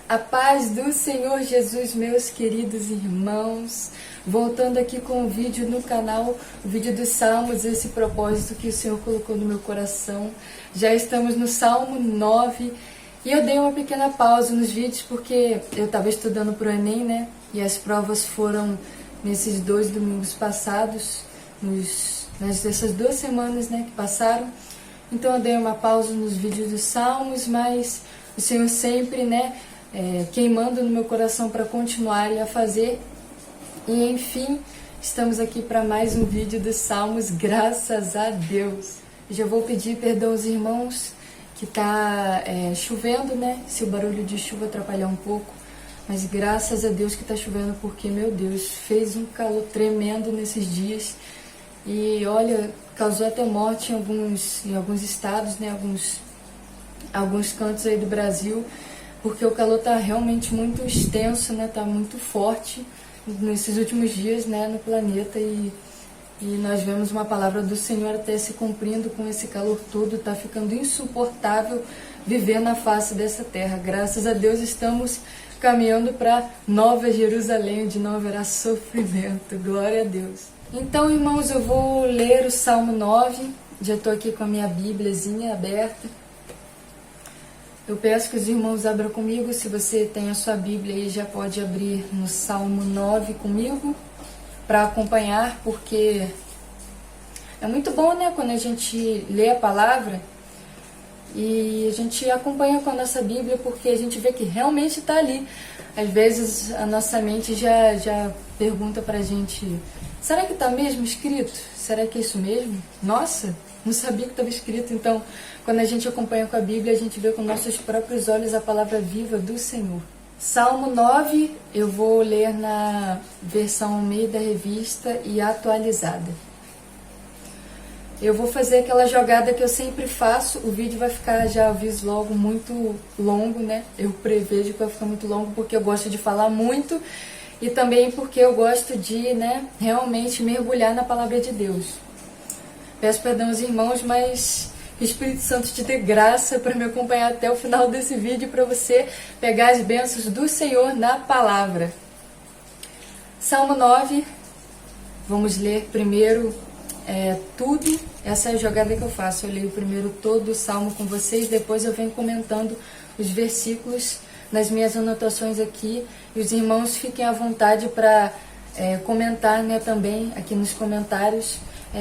A paz do Senhor Jesus, meus queridos irmãos. Voltando aqui com o vídeo no canal, o vídeo dos Salmos, esse propósito que o Senhor colocou no meu coração. Já estamos no Salmo 9 e eu dei uma pequena pausa nos vídeos porque eu estava estudando para o Enem, né? E as provas foram nesses 2 domingos passados, nessas 2 semanas, né, que passaram. Então eu dei uma pausa nos vídeos dos Salmos, mas o Senhor sempre, né, queimando no meu coração para continuar a fazer. E enfim, estamos aqui para mais um vídeo dos Salmos, graças a Deus. Já vou pedir perdão aos irmãos que tá chovendo, né? Se o barulho de chuva atrapalhar um pouco, mas graças a Deus que tá chovendo, porque, meu Deus, fez um calor tremendo nesses dias. E olha, causou até morte em alguns estados, né? Alguns cantos aí do Brasil, porque o calor tá realmente muito extenso, né? Tá muito forte nesses últimos dias, né, no planeta, e nós vemos uma palavra do Senhor até se cumprindo com esse calor todo. Tá ficando insuportável viver na face dessa terra. Graças a Deus estamos caminhando para Nova Jerusalém, onde não haverá sofrimento. Glória a Deus. Então, irmãos, eu vou ler o Salmo 9. Já estou aqui com a minha Bíbliazinha aberta. Eu peço que os irmãos abram comigo. Se você tem a sua Bíblia aí, já pode abrir no Salmo 9 comigo para acompanhar, porque é muito bom, né, quando a gente lê a palavra e a gente acompanha com a nossa Bíblia, porque a gente vê que realmente está ali. Às vezes a nossa mente já pergunta para a gente: será que está mesmo escrito? Será que é isso mesmo? Nossa, não sabia que estava escrito. Então, quando a gente acompanha com a Bíblia, a gente vê com nossos próprios olhos a palavra viva do Senhor. Salmo 9, eu vou ler na versão Almeida Revista e atualizada. Eu vou fazer aquela jogada que eu sempre faço. O vídeo vai ficar, já aviso logo, muito longo, né? Eu prevejo que vai ficar muito longo porque eu gosto de falar muito e também porque eu gosto de, né, realmente mergulhar na palavra de Deus. Peço perdão aos irmãos, mas que o Espírito Santo te dê graça para me acompanhar até o final desse vídeo, para você pegar as bênçãos do Senhor na palavra. Salmo 9, vamos ler primeiro tudo. Essa é a jogada que eu faço. Eu leio primeiro todo o Salmo com vocês, depois eu venho comentando os versículos nas minhas anotações aqui. E os irmãos fiquem à vontade para comentar, né, também aqui nos comentários,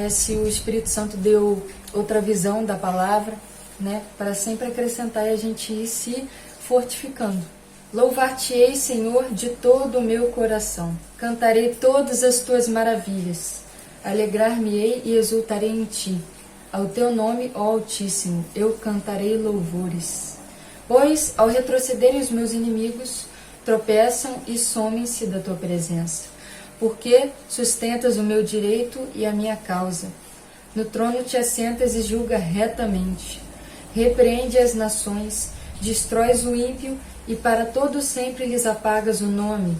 se o Espírito Santo deu outra visão da palavra, né, para sempre acrescentar e a gente ir se fortificando. Louvar-te-ei, Senhor, de todo o meu coração. Cantarei todas as tuas maravilhas. Alegrar-me-ei e exultarei em ti. Ao teu nome, ó Altíssimo, eu cantarei louvores. Pois, ao retrocederem os meus inimigos, tropeçam e somem-se da tua presença. Porque sustentas o meu direito e a minha causa. No trono te assentas e julga retamente. Repreende as nações, destróis o ímpio e para todo sempre lhes apagas o nome.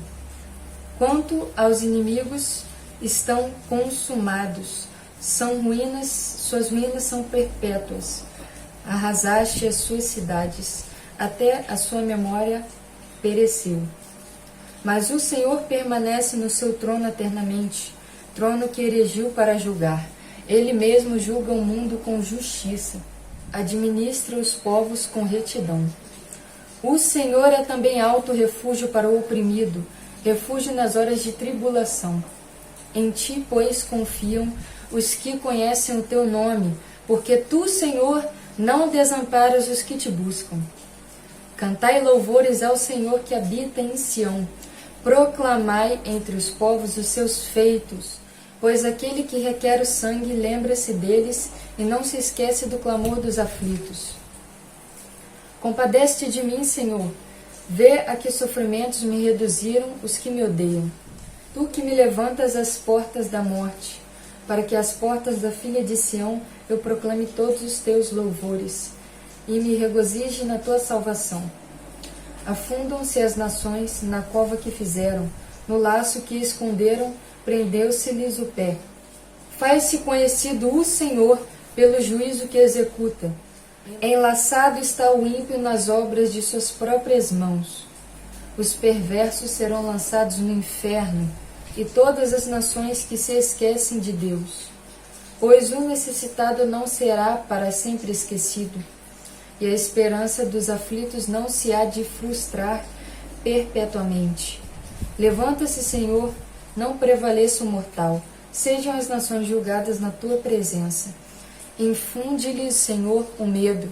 Quanto aos inimigos, estão consumados. São ruínas, suas ruínas são perpétuas. Arrasaste as suas cidades, até a sua memória pereceu. Mas o Senhor permanece no seu trono eternamente, trono que erigiu para julgar. Ele mesmo julga o mundo com justiça, administra os povos com retidão. O Senhor é também alto refúgio para o oprimido, refúgio nas horas de tribulação. Em ti, pois, confiam os que conhecem o teu nome, porque tu, Senhor, não desamparas os que te buscam. Cantai louvores ao Senhor que habita em Sião. Proclamai entre os povos os seus feitos, pois aquele que requer o sangue lembra-se deles e não se esquece do clamor dos aflitos. Compadece-te de mim, Senhor. Vê a que sofrimentos me reduziram os que me odeiam. Tu que me levantas às portas da morte, para que às portas da filha de Sião eu proclame todos os teus louvores e me regozije na tua salvação. Afundam-se as nações na cova que fizeram, no laço que esconderam, prendeu-se-lhes o pé. Faz-se conhecido o Senhor pelo juízo que executa. Enlaçado está o ímpio nas obras de suas próprias mãos. os perversos serão lançados no inferno, e todas as nações que se esquecem de Deus. Pois o necessitado não será para sempre esquecido, e a esperança dos aflitos não se há de frustrar perpetuamente. Levanta-se, Senhor, não prevaleça o mortal, sejam as nações julgadas na tua presença. Infunde-lhes, Senhor, o medo.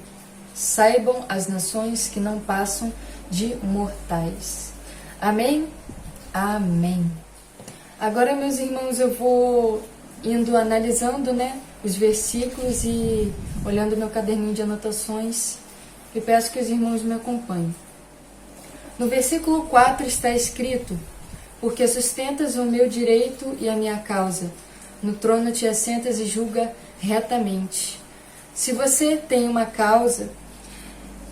Saibam as nações que não passam de mortais. Amém? Amém. Agora, meus irmãos, eu vou indo analisando, os versículos e olhando meu caderninho de anotações, e peço que os irmãos me acompanhem. No versículo 4 está escrito: porque sustentas o meu direito e a minha causa, no trono te assentas e julga retamente. Se você tem uma causa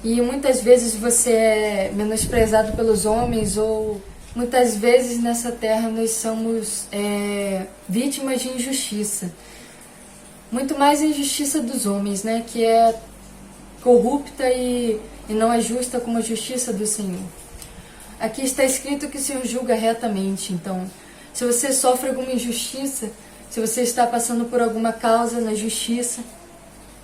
e muitas vezes você é menosprezado pelos homens, ou muitas vezes nessa terra nós somos vítimas de injustiça, muito mais a injustiça dos homens, que é corrupta e não é justa como a justiça do Senhor. Aqui está escrito que o Senhor julga retamente. Então, se você sofre alguma injustiça, se você está passando por alguma causa na justiça,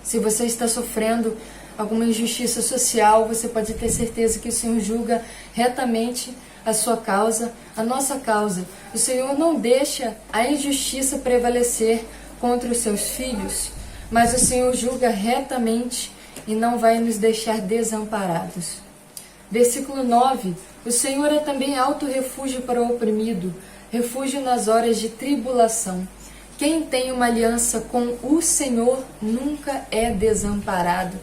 se você está sofrendo alguma injustiça social, você pode ter certeza que o Senhor julga retamente a sua causa, a nossa causa. O Senhor não deixa a injustiça prevalecer contra os seus filhos, mas o Senhor julga retamente e não vai nos deixar desamparados. Versículo 9: o Senhor é também alto refúgio para o oprimido, refúgio nas horas de tribulação. Quem tem uma aliança com o Senhor nunca é desamparado.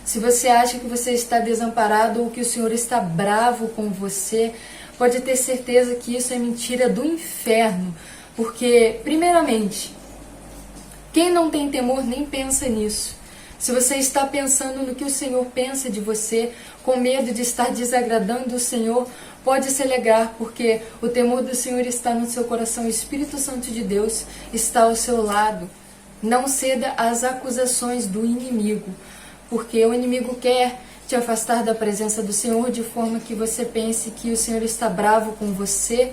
Se você acha que você está desamparado ou que o Senhor está bravo com você, pode ter certeza que isso é mentira do inferno. Porque, primeiramente, quem não tem temor nem pensa nisso. Se você está pensando no que o Senhor pensa de você, com medo de estar desagradando o Senhor, pode se alegrar, porque o temor do Senhor está no seu coração. O Espírito Santo de Deus está ao seu lado. Não ceda às acusações do inimigo, porque o inimigo quer te afastar da presença do Senhor de forma que você pense que o Senhor está bravo com você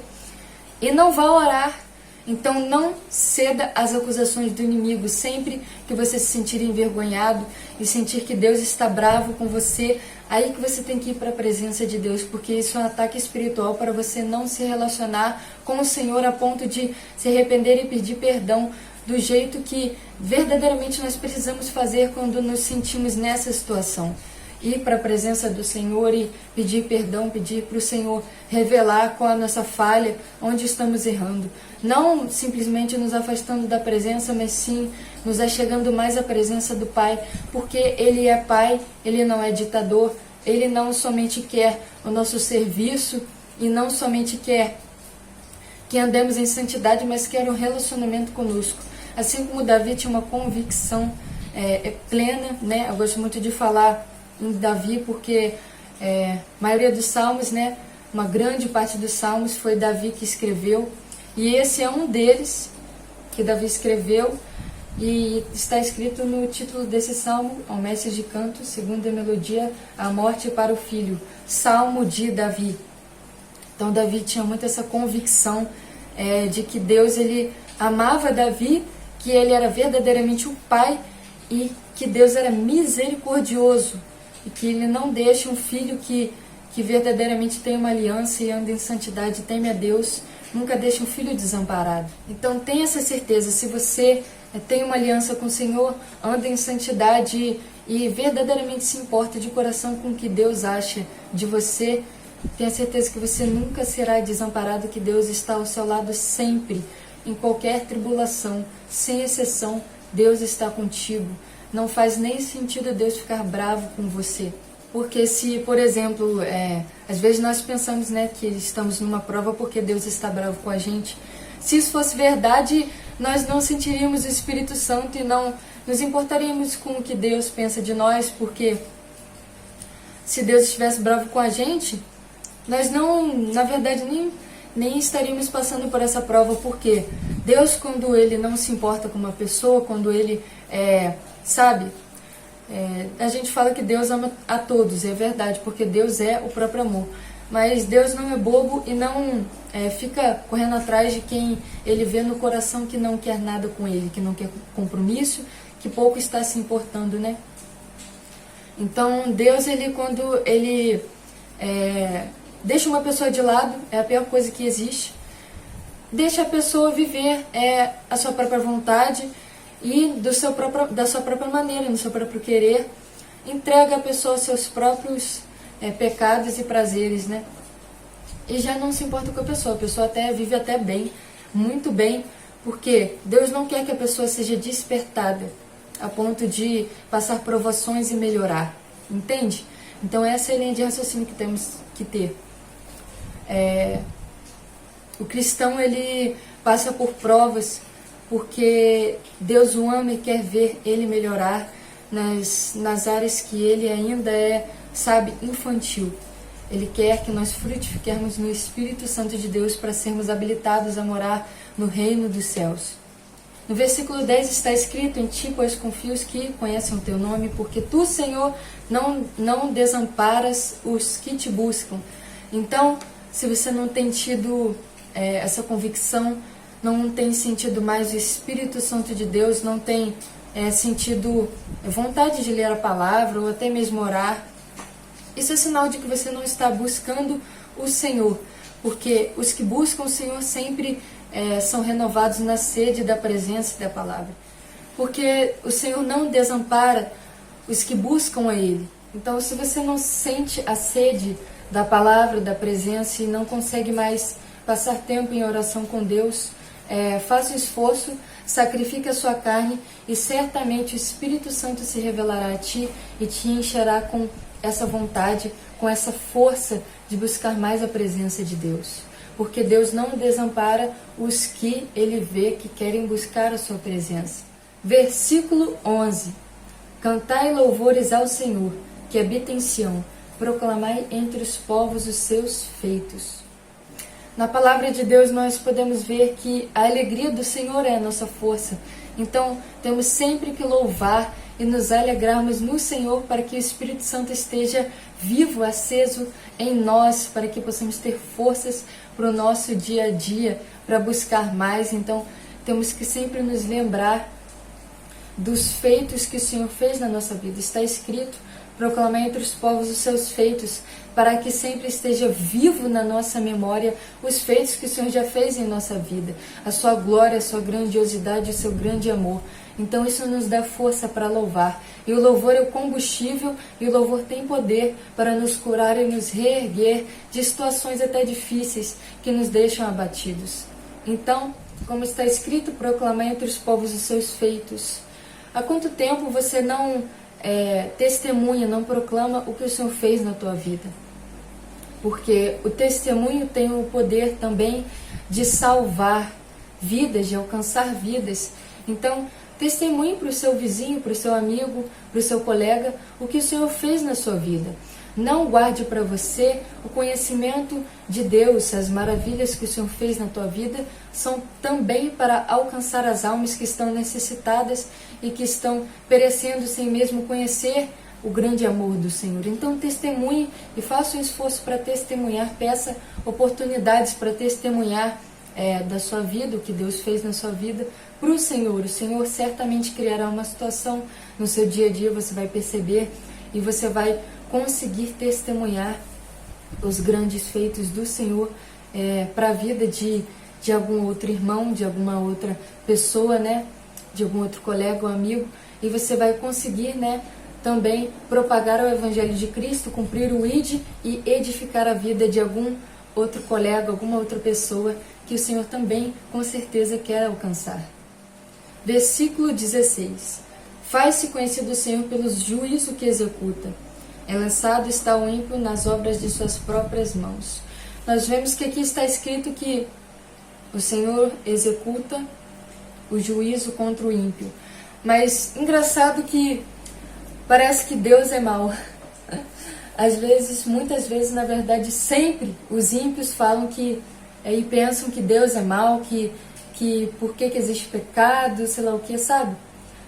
e não vá orar. Então não ceda às acusações do inimigo. Sempre que você se sentir envergonhado e sentir que Deus está bravo com você, aí que você tem que ir para a presença de Deus, porque isso é um ataque espiritual para você não se relacionar com o Senhor a ponto de se arrepender e pedir perdão do jeito que verdadeiramente nós precisamos fazer quando nos sentimos nessa situação. Ir para a presença do Senhor e pedir perdão, pedir para o Senhor revelar qual a nossa falha, onde estamos errando. Não simplesmente nos afastando da presença, mas sim nos achegando mais à presença do Pai, porque Ele é Pai, Ele não é ditador, Ele não somente quer o nosso serviço e não somente quer que andemos em santidade, mas quer um relacionamento conosco. Assim como Davi tinha uma convicção plena, eu gosto muito de falar em Davi, porque a maioria dos salmos, uma grande parte dos salmos foi Davi que escreveu, e esse é um deles que Davi escreveu, e está escrito no título desse salmo: ao mestre de canto, segunda melodia, a morte para o filho, Salmo de Davi. Então Davi tinha muito essa convicção de que Deus, ele amava Davi, que ele era verdadeiramente o pai e que Deus era misericordioso, e que Ele não deixa um filho que verdadeiramente tem uma aliança e anda em santidade, teme a Deus, nunca deixa um filho desamparado. Então tenha essa certeza, se você tem uma aliança com o Senhor, anda em santidade e verdadeiramente se importa de coração com o que Deus acha de você, tenha certeza que você nunca será desamparado, que Deus está ao seu lado sempre, em qualquer tribulação, sem exceção, Deus está contigo. Não faz nem sentido Deus ficar bravo com você. Porque se, por exemplo, às vezes nós pensamos que estamos numa prova porque Deus está bravo com a gente. Se isso fosse verdade, nós não sentiríamos o Espírito Santo e não nos importaríamos com o que Deus pensa de nós, porque se Deus estivesse bravo com a gente, nós não, na verdade, nem estaríamos passando por essa prova, porque Deus, quando Ele não se importa com uma pessoa, quando Ele a gente fala que Deus ama a todos, é verdade, porque Deus é o próprio amor. Mas Deus não é bobo e não fica correndo atrás de quem ele vê no coração que não quer nada com ele, que não quer compromisso, que pouco está se importando, né? Então Deus, quando ele deixa uma pessoa de lado, é a pior coisa que existe. Deixa a pessoa viver a sua própria vontade e da sua própria maneira, no seu próprio querer. Entrega a pessoa aos seus próprios pecados e prazeres, né? E já não se importa com a pessoa até vive até bem, muito bem, porque Deus não quer que a pessoa seja despertada a ponto de passar provações e melhorar, entende? Então essa é a linha de raciocínio que temos que ter. O cristão, ele passa por provas porque Deus o ama e quer ver ele melhorar nas áreas que ele ainda infantil. Ele quer que nós frutifiquemos no Espírito Santo de Deus para sermos habilitados a morar no reino dos céus. No versículo 10 está escrito: em ti, pois, confio os que conhecem o teu nome, porque tu, Senhor, não desamparas os que te buscam. Então, se você não tem tido essa convicção, não tem sentido mais o Espírito Santo de Deus, não tem sentido vontade de ler a palavra ou até mesmo orar, isso é sinal de que você não está buscando o Senhor, porque os que buscam o Senhor sempre são renovados na sede da presença e da palavra, porque o Senhor não desampara os que buscam a Ele. Então, se você não sente a sede da palavra, da presença, e não consegue mais passar tempo em oração com Deus, faça o esforço, sacrifique a sua carne e certamente o Espírito Santo se revelará a ti e te encherá com essa vontade, com essa força de buscar mais a presença de Deus. Porque Deus não desampara os que Ele vê que querem buscar a sua presença. Versículo 11. Cantai louvores ao Senhor, que habita em Sião, proclamai entre os povos os seus feitos. Na palavra de Deus nós podemos ver que a alegria do Senhor é a nossa força. Então temos sempre que louvar e nos alegrarmos no Senhor para que o Espírito Santo esteja vivo, aceso em nós, para que possamos ter forças para o nosso dia a dia, para buscar mais. Então temos que sempre nos lembrar dos feitos que o Senhor fez na nossa vida. Está escrito: proclamar entre os povos os seus feitos, para que sempre esteja vivo na nossa memória os feitos que o Senhor já fez em nossa vida, a sua glória, a sua grandiosidade, o seu grande amor. Então isso nos dá força para louvar. E o louvor é o combustível, e o louvor tem poder para nos curar e nos reerguer de situações até difíceis que nos deixam abatidos. Então, como está escrito, proclamar entre os povos os seus feitos. Há quanto tempo você não testemunha, não proclama o que o Senhor fez na tua vida? Porque o testemunho tem o poder também de salvar vidas, de alcançar vidas. Então, testemunhe para o seu vizinho, para o seu amigo, para o seu colega, o que o Senhor fez na sua vida. Não guarde para você o conhecimento de Deus, as maravilhas que o Senhor fez na tua vida, são também para alcançar as almas que estão necessitadas e que estão perecendo sem mesmo conhecer o grande amor do Senhor. Então testemunhe e faça um esforço para testemunhar, peça oportunidades para testemunhar da sua vida, o que Deus fez na sua vida, para o Senhor. O Senhor certamente criará uma situação no seu dia a dia, você vai perceber e você vai conseguir testemunhar os grandes feitos do Senhor para a vida de algum outro irmão, de alguma outra pessoa, né? De algum outro colega ou amigo, e você vai conseguir, né, também propagar o Evangelho de Cristo, cumprir o ID e edificar a vida de algum outro colega, alguma outra pessoa que o Senhor também, com certeza, quer alcançar. Versículo 16. Faz-se conhecido o Senhor pelos juízos que executa. Lançado está o ímpio nas obras de suas próprias mãos. Nós vemos que aqui está escrito que o Senhor executa o juízo contra o ímpio. Mas engraçado que parece que Deus é mau. Às vezes, muitas vezes, na verdade, sempre os ímpios falam que e pensam que Deus é mau, que por que existe pecado, sei lá o que, sabe?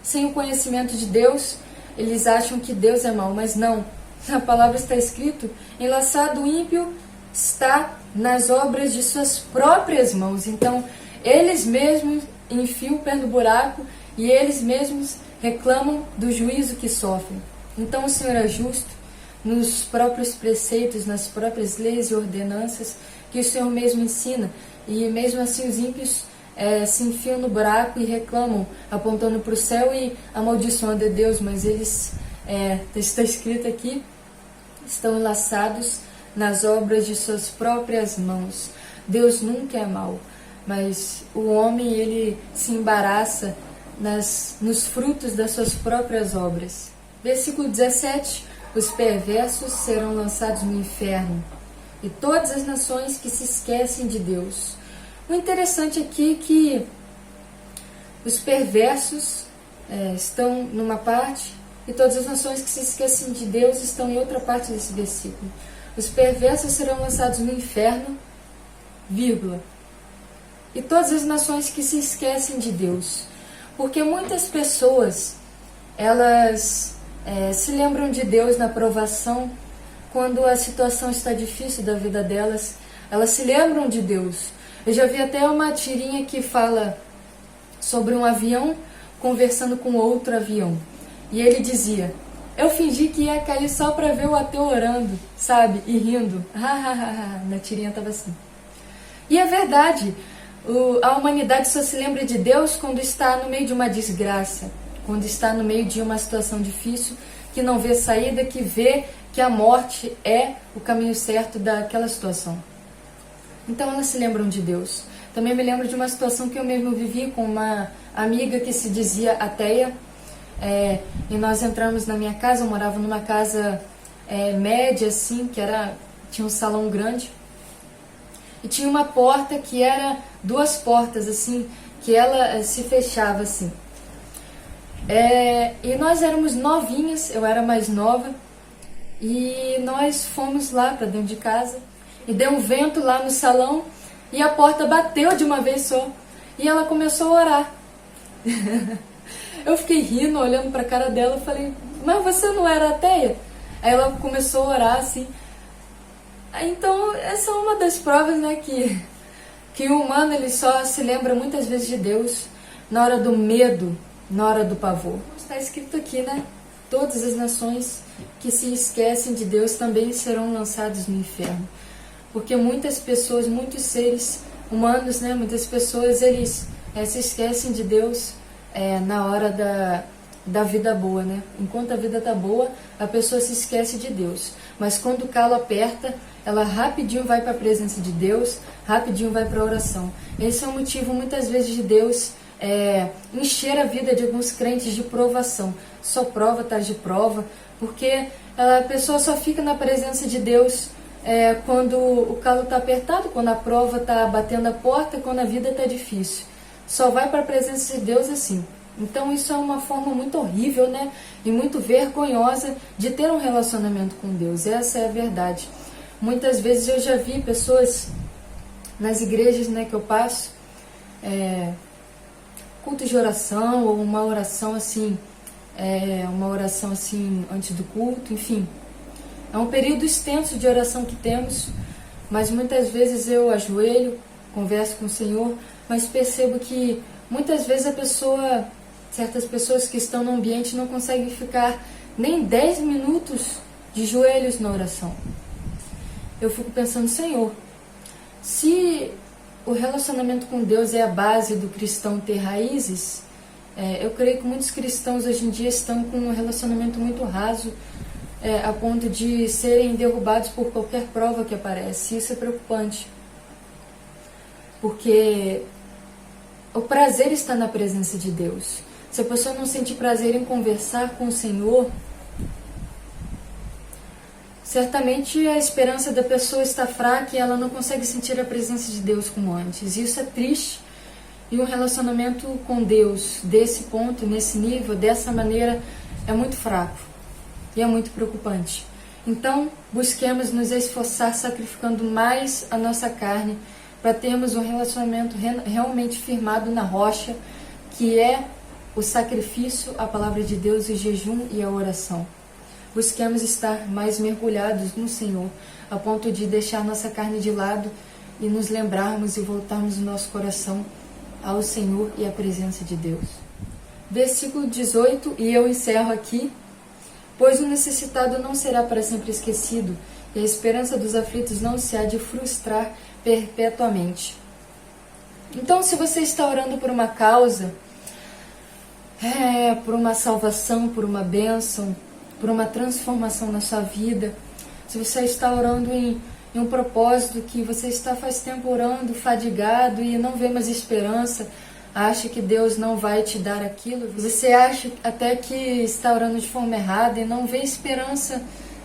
Sem o conhecimento de Deus, eles acham que Deus é mau, mas não. Na palavra está escrito: enlaçado o ímpio está nas obras de suas próprias mãos. Então, eles mesmos enfiam o pé no buraco e eles mesmos reclamam do juízo que sofrem. Então, o Senhor é justo nos próprios preceitos, nas próprias leis e ordenanças que o Senhor mesmo ensina. E mesmo assim os ímpios se enfiam no buraco e reclamam, apontando para o céu e amaldiçoando a Deus, mas eles, está escrito aqui, estão enlaçados nas obras de suas próprias mãos. Deus nunca é mau, mas o homem, ele se embaraça nos frutos das suas próprias obras. Versículo 17: os perversos serão lançados no inferno, e todas as nações que se esquecem de Deus. O interessante aqui é que os perversos estão numa parte e todas as nações que se esquecem de Deus estão em outra parte desse versículo. Os perversos serão lançados no inferno, vírgula, e todas as nações que se esquecem de Deus. Porque muitas pessoas, elas se lembram de Deus na provação, quando a situação está difícil da vida delas, elas se lembram de Deus. Eu já vi até uma tirinha que fala sobre um avião conversando com outro avião. E ele dizia: eu fingi que ia cair só para ver o ateu orando, sabe? E rindo. Na tirinha estava assim. E é verdade, a humanidade só se lembra de Deus quando está no meio de uma desgraça, quando está no meio de uma situação difícil, que não vê saída, que vê que a morte é o caminho certo daquela situação. Então elas se lembram de Deus. Também me lembro de uma situação que eu mesmo vivi com uma amiga que se dizia ateia, e nós entramos na minha casa. Eu morava numa casa média, assim, que tinha um salão grande, e tinha uma porta que era duas portas, assim, que ela se fechava, assim. E nós éramos novinhas, eu era mais nova, e nós fomos lá para dentro de casa, e deu um vento lá no salão, e a porta bateu de uma vez só, e ela começou a orar. Eu fiquei rindo, olhando para a cara dela, e falei: mas você não era ateia? Aí ela começou a orar, assim. Então, essa é uma das provas, né, que o humano, ele só se lembra muitas vezes de Deus na hora do medo, na hora do pavor. Está escrito aqui, né? Todas as nações que se esquecem de Deus também serão lançados no inferno. Porque muitas pessoas, muitos seres humanos, né, muitas pessoas, eles se esquecem de Deus na hora da vida boa, né? Enquanto a vida está boa, a pessoa se esquece de Deus. Mas quando o calo aperta, ela rapidinho vai para a presença de Deus, rapidinho vai para a oração. Esse é o motivo, muitas vezes, de Deus encher a vida de alguns crentes de provação. Só prova atrás de prova, porque a pessoa só fica na presença de Deus quando o calo está apertado, quando a prova está batendo a porta, quando a vida está difícil. Só vai para a presença de Deus assim. Então isso é uma forma muito horrível, né? E muito vergonhosa de ter um relacionamento com Deus. Essa é a verdade. Muitas vezes eu já vi pessoas nas igrejas, né, que eu passo, culto de oração, ou uma oração assim antes do culto, enfim. É um período extenso de oração que temos, mas muitas vezes eu ajoelho, converso com o Senhor, mas percebo que muitas vezes certas pessoas que estão no ambiente não conseguem ficar nem 10 minutos de joelhos na oração. Eu fico pensando: Senhor, se o relacionamento com Deus é a base do cristão ter raízes, eu creio que muitos cristãos hoje em dia estão com um relacionamento muito raso, a ponto de serem derrubados por qualquer prova que aparece. Isso é preocupante, porque o prazer está na presença de Deus. Se a pessoa não sentir prazer em conversar com o Senhor, certamente a esperança da pessoa está fraca e ela não consegue sentir a presença de Deus como antes. Isso é triste. E um relacionamento com Deus desse ponto, nesse nível, dessa maneira, é muito fraco e é muito preocupante. Então, busquemos nos esforçar sacrificando mais a nossa carne para termos um relacionamento realmente firmado na rocha, que é o sacrifício, a palavra de Deus, o jejum e a oração. busquemos estar mais mergulhados no Senhor, a ponto de deixar nossa carne de lado e nos lembrarmos e voltarmos o nosso coração ao Senhor e à presença de Deus. Versículo 18, e eu encerro aqui. Pois o necessitado não será para sempre esquecido, e a esperança dos aflitos não se há de frustrar perpetuamente. Então, se você está orando por uma causa, por uma salvação, por uma bênção, por uma transformação na sua vida, se você está orando em um propósito que você está faz tempo orando, fadigado e não vê mais esperança, acha que Deus não vai te dar aquilo, você acha até que está orando de forma errada e não vê esperança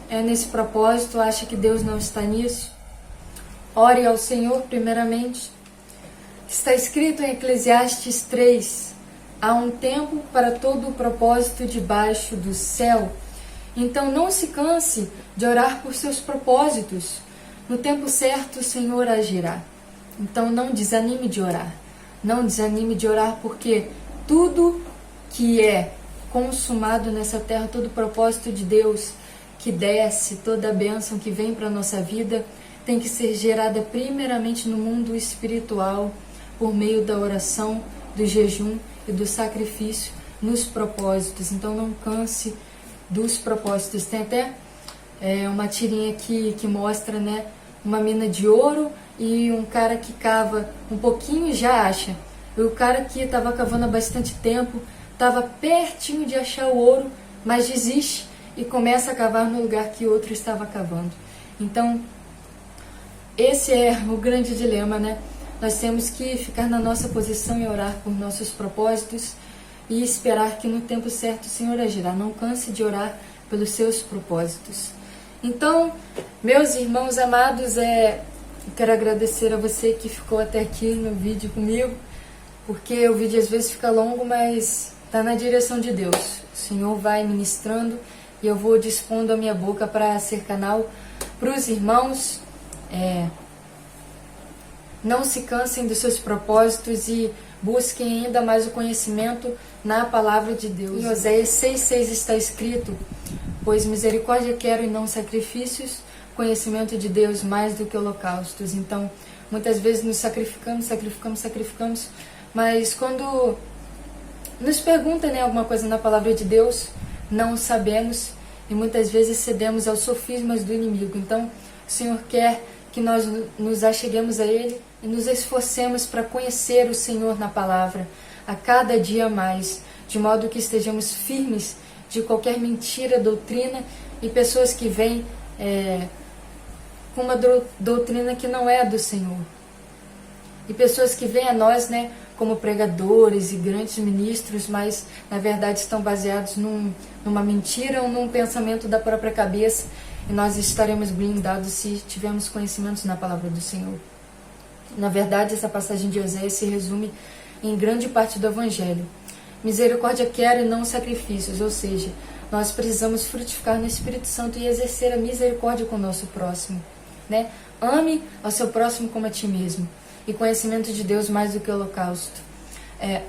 nesse propósito, acha que Deus não está nisso, ore ao Senhor primeiramente. Está escrito em Eclesiastes 3, há um tempo para todo o propósito debaixo do céu. Então não se canse de orar por seus propósitos. No tempo certo o Senhor agirá. Então não desanime de orar. Não desanime de orar, porque tudo que é consumado nessa terra, todo o propósito de Deus que desce, toda a bênção que vem para a nossa vida, tem que ser gerada primeiramente no mundo espiritual, por meio da oração, do jejum e do sacrifício nos propósitos. Então não canse dos propósitos. Tem até uma tirinha aqui que mostra, né, uma mina de ouro e um cara que cava um pouquinho e já acha. E o cara que estava cavando há bastante tempo, estava pertinho de achar o ouro, mas desiste e começa a cavar no lugar que o outro estava cavando. Então, esse é o grande dilema, né? Nós temos que ficar na nossa posição e orar por nossos propósitos e esperar que no tempo certo o Senhor agirá. Não canse de orar pelos seus propósitos. Então, meus irmãos amados, eu quero agradecer a você que ficou até aqui no vídeo comigo, porque o vídeo às vezes fica longo, mas está na direção de Deus. O Senhor vai ministrando e eu vou dispondo a minha boca para ser canal para os irmãos. Não se cansem dos seus propósitos e busquem ainda mais o conhecimento na palavra de Deus. Em Oséias 6,6 está escrito: pois misericórdia quero e não sacrifícios, conhecimento de Deus mais do que holocaustos. Então, muitas vezes nos sacrificamos, mas quando nos perguntam, né, alguma coisa na palavra de Deus, não sabemos e muitas vezes cedemos aos sofismas do inimigo. Então, o Senhor quer que nós nos acheguemos a Ele e nos esforcemos para conhecer o Senhor na palavra, a cada dia mais, de modo que estejamos firmes de qualquer mentira, doutrina e pessoas que vêm com uma doutrina que não é do Senhor. E pessoas que vêm a nós, né, como pregadores e grandes ministros, mas na verdade estão baseados numa mentira ou num pensamento da própria cabeça, e nós estaremos blindados se tivermos conhecimentos na palavra do Senhor. Na verdade, essa passagem de Oséias se resume em grande parte do Evangelho. Misericórdia quero e não sacrifícios, ou seja, nós precisamos frutificar no Espírito Santo e exercer a misericórdia com o nosso próximo, né? Ame ao seu próximo como a ti mesmo, e conhecimento de Deus mais do que o holocausto.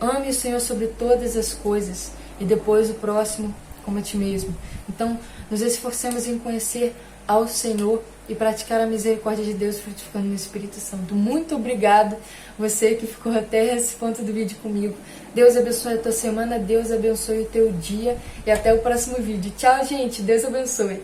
Ame o Senhor sobre todas as coisas, e depois o próximo como a ti mesmo. Então, nos esforcemos em conhecer ao Senhor e praticar a misericórdia de Deus, frutificando no Espírito Santo. Muito obrigado, você que ficou até esse ponto do vídeo comigo. Deus abençoe a tua semana, Deus abençoe o teu dia, e até o próximo vídeo. Tchau, gente, Deus abençoe.